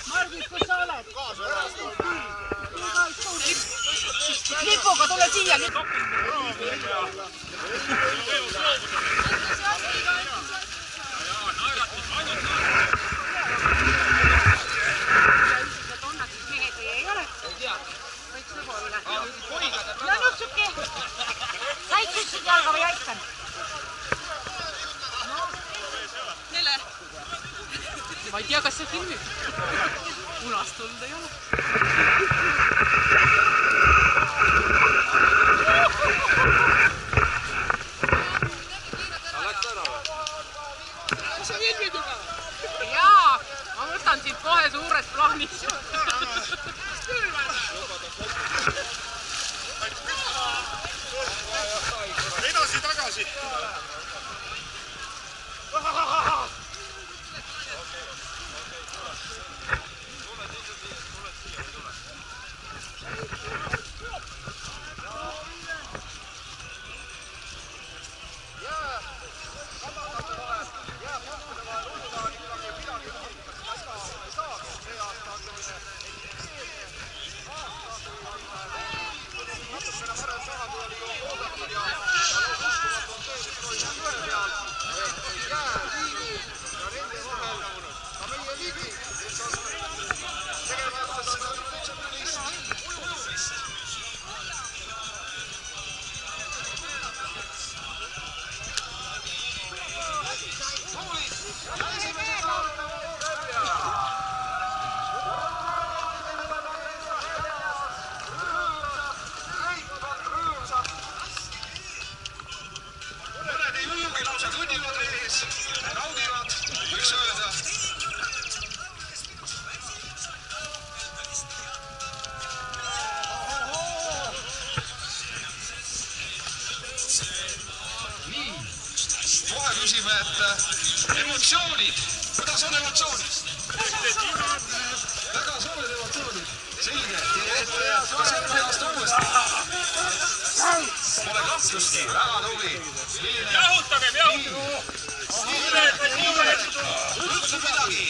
Margit, kus sa oled? Lipuga, tule siia! Janutsuki! Said süssid jalga või aitan? Nele! Ma ei tea, kas see filmib. Punast tuld ei ole. Sa läks ära või? Kas sa filmid juba? Jaa! Ma võtan siit kohe suures plaanis. Edasi, tagasi! Kohe küsime, et emotsioonid, kuidas on emotsioonid? Väga suured emotsioonid, selge. Kas järgmine aasta uuesti? Pole kahtlustki, väga tubli. Jahutagem, jahutagem! Ütleb midagi.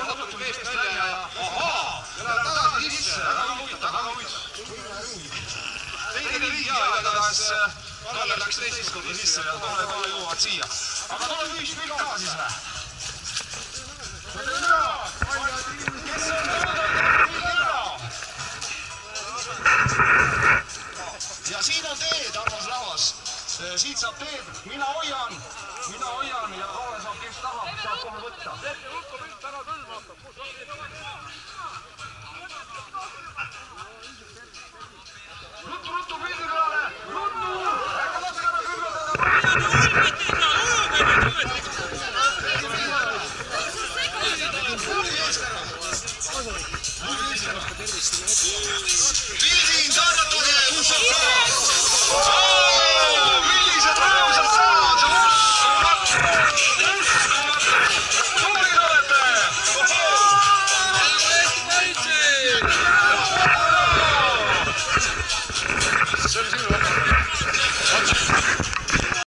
Osatud meest välja ja ahaa! Läheb tagasi sisse, väga huvitav. Teine riik ja igatahes Kalle läks teisest korda sisse ja kohe jõuavad siia. Aga tuleb ühispilt ka siis või? Kes on tulnud? Ja siin on teed, armas rahvas. Siit saab teed, mina hoian ja kohe saab, kes tahab, saab kohe võtta. Tehke hulka pilt, ära tõlma hakkab. Ruttu pildi peale! Ruttu! Äkka laske ära kümmerdada! Pildin, tannatage!